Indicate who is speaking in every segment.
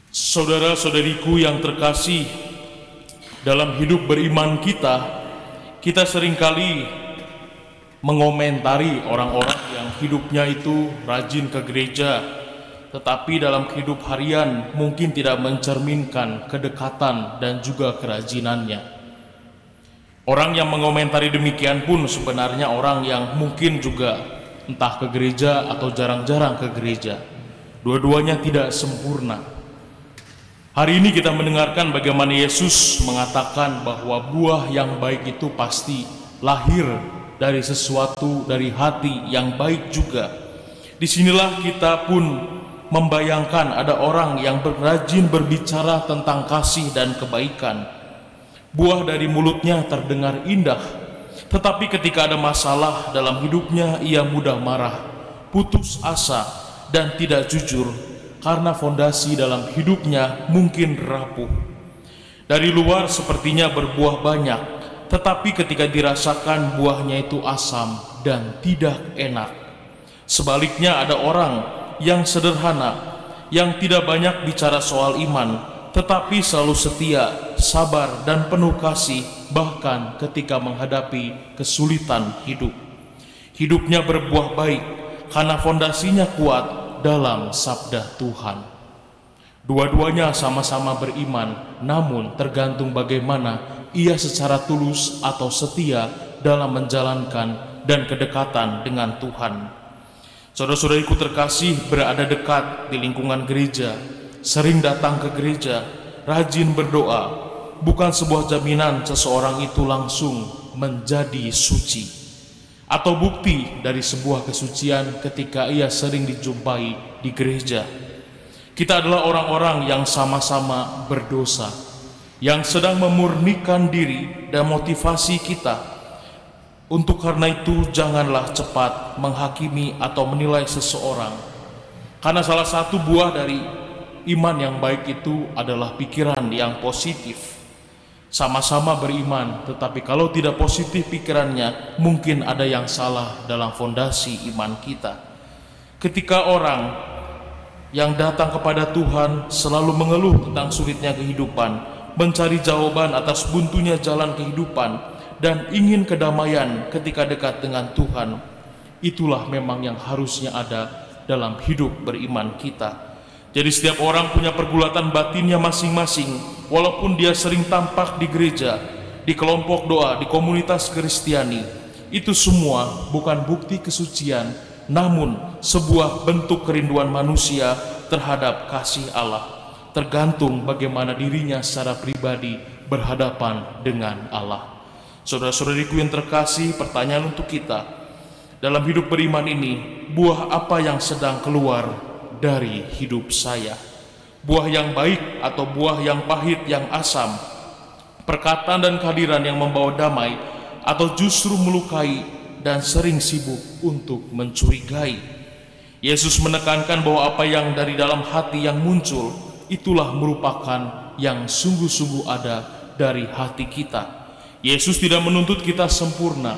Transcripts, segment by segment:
Speaker 1: Saudara-saudariku yang terkasih, dalam hidup beriman kita seringkali mengomentari orang-orang yang hidupnya itu rajin ke gereja, tetapi dalam hidup harian mungkin tidak mencerminkan kedekatan dan juga kerajinannya. Orang yang mengomentari demikian pun sebenarnya orang yang mungkin juga entah ke gereja atau jarang-jarang ke gereja. Dua-duanya tidak sempurna. Hari ini kita mendengarkan bagaimana Yesus mengatakan bahwa buah yang baik itu pasti lahir dari sesuatu, dari hati yang baik juga. Disinilah kita pun membayangkan ada orang yang rajin berbicara tentang kasih dan kebaikan. Buah dari mulutnya terdengar indah, tetapi ketika ada masalah dalam hidupnya ia mudah marah, putus asa, dan tidak jujur karena fondasi dalam hidupnya mungkin rapuh. Dari luar sepertinya berbuah banyak, tetapi ketika dirasakan buahnya itu asam dan tidak enak. Sebaliknya ada orang yang sederhana, yang tidak banyak bicara soal iman, tetapi selalu setia, sabar, dan penuh kasih bahkan ketika menghadapi kesulitan hidup. Hidupnya berbuah baik karena fondasinya kuat dalam sabda Tuhan. Dua-duanya sama-sama beriman, namun tergantung bagaimana ia secara tulus atau setia dalam menjalankan dan kedekatan dengan Tuhan. Saudara-saudariku terkasih, berada dekat di lingkungan gereja, sering datang ke gereja, rajin berdoa, bukan sebuah jaminan seseorang itu langsung menjadi suci, atau bukti dari sebuah kesucian ketika ia sering dijumpai di gereja. Kita adalah orang-orang yang sama-sama berdosa, yang sedang memurnikan diri dan motivasi kita. Untuk karena itu janganlah cepat menghakimi atau menilai seseorang, karena salah satu buah dari iman yang baik itu adalah pikiran yang positif. Sama-sama beriman, tetapi kalau tidak positif pikirannya, mungkin ada yang salah dalam fondasi iman kita. Ketika orang yang datang kepada Tuhan selalu mengeluh tentang sulitnya kehidupan, mencari jawaban atas buntunya jalan kehidupan, dan ingin kedamaian ketika dekat dengan Tuhan, itulah memang yang harusnya ada dalam hidup beriman kita. Jadi setiap orang punya pergulatan batinnya masing-masing, walaupun dia sering tampak di gereja, di kelompok doa, di komunitas Kristiani. Itu semua bukan bukti kesucian, namun sebuah bentuk kerinduan manusia terhadap kasih Allah, tergantung bagaimana dirinya secara pribadi berhadapan dengan Allah. Saudara-saudariku yang terkasih, pertanyaan untuk kita, dalam hidup beriman ini, buah apa yang sedang keluar dari hidup saya? Buah yang baik atau buah yang pahit, yang asam? Perkataan dan kehadiran yang membawa damai atau justru melukai dan sering sibuk untuk mencurigai? Yesus menekankan bahwa apa yang dari dalam hati yang muncul, itulah merupakan yang sungguh-sungguh ada dari hati kita. Yesus tidak menuntut kita sempurna.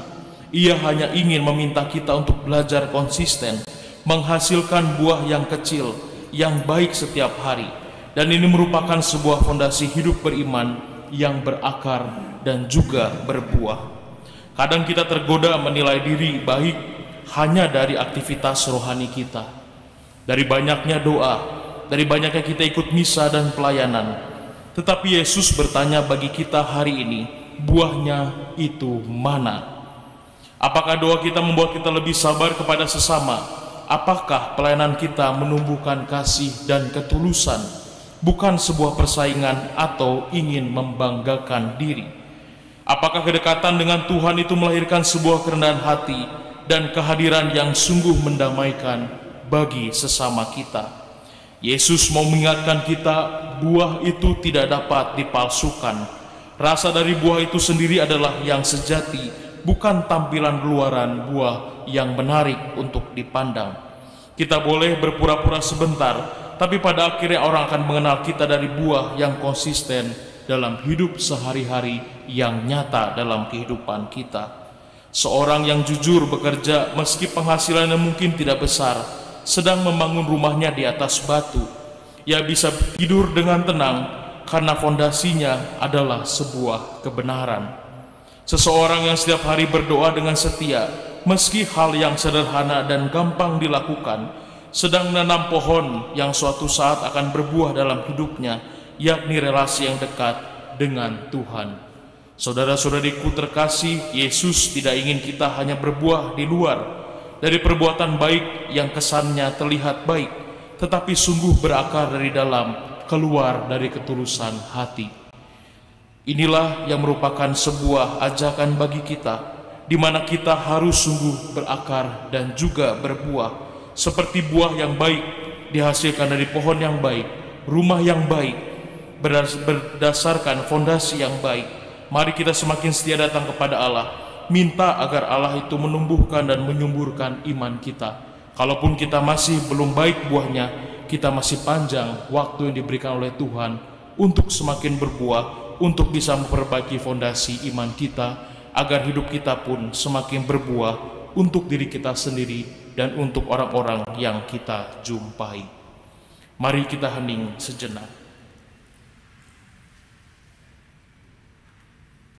Speaker 1: Ia hanya ingin meminta kita untuk belajar konsisten, menghasilkan buah yang kecil, yang baik setiap hari. Dan ini merupakan sebuah fondasi hidup beriman yang berakar dan juga berbuah. Kadang kita tergoda menilai diri baik hanya dari aktivitas rohani kita, dari banyaknya doa, dari banyaknya kita ikut misa dan pelayanan. Tetapi Yesus bertanya bagi kita hari ini, buahnya itu mana? Apakah doa kita membuat kita lebih sabar kepada sesama? Apakah pelayanan kita menumbuhkan kasih dan ketulusan, bukan sebuah persaingan atau ingin membanggakan diri? Apakah kedekatan dengan Tuhan itu melahirkan sebuah kerendahan hati dan kehadiran yang sungguh mendamaikan bagi sesama kita? Yesus mau mengingatkan kita, buah itu tidak dapat dipalsukan. Rasa dari buah itu sendiri adalah yang sejati, bukan tampilan luaran buah yang menarik untuk dipandang. Kita boleh berpura-pura sebentar, tapi pada akhirnya orang akan mengenal kita dari buah yang konsisten dalam hidup sehari-hari yang nyata dalam kehidupan kita. Seorang yang jujur bekerja meski penghasilannya mungkin tidak besar, sedang membangun rumahnya di atas batu. Ia bisa tidur dengan tenang karena fondasinya adalah sebuah kebenaran. Seseorang yang setiap hari berdoa dengan setia, meski hal yang sederhana dan gampang dilakukan, sedang menanam pohon yang suatu saat akan berbuah dalam hidupnya, yakni relasi yang dekat dengan Tuhan. Saudara-saudariku terkasih, Yesus tidak ingin kita hanya berbuah di luar dari perbuatan baik yang kesannya terlihat baik, tetapi sungguh berakar dari dalam, keluar dari ketulusan hati. Inilah yang merupakan sebuah ajakan bagi kita, di mana kita harus sungguh berakar dan juga berbuah, seperti buah yang baik dihasilkan dari pohon yang baik, rumah yang baik, berdasarkan fondasi yang baik. Mari kita semakin setia datang kepada Allah, minta agar Allah itu menumbuhkan dan menyumburkan iman kita. Kalaupun kita masih belum baik buahnya, kita masih panjang waktu yang diberikan oleh Tuhan untuk semakin berbuah, untuk bisa memperbaiki fondasi iman kita, agar hidup kita pun semakin berbuah untuk diri kita sendiri dan untuk orang-orang yang kita jumpai. Mari kita hening sejenak.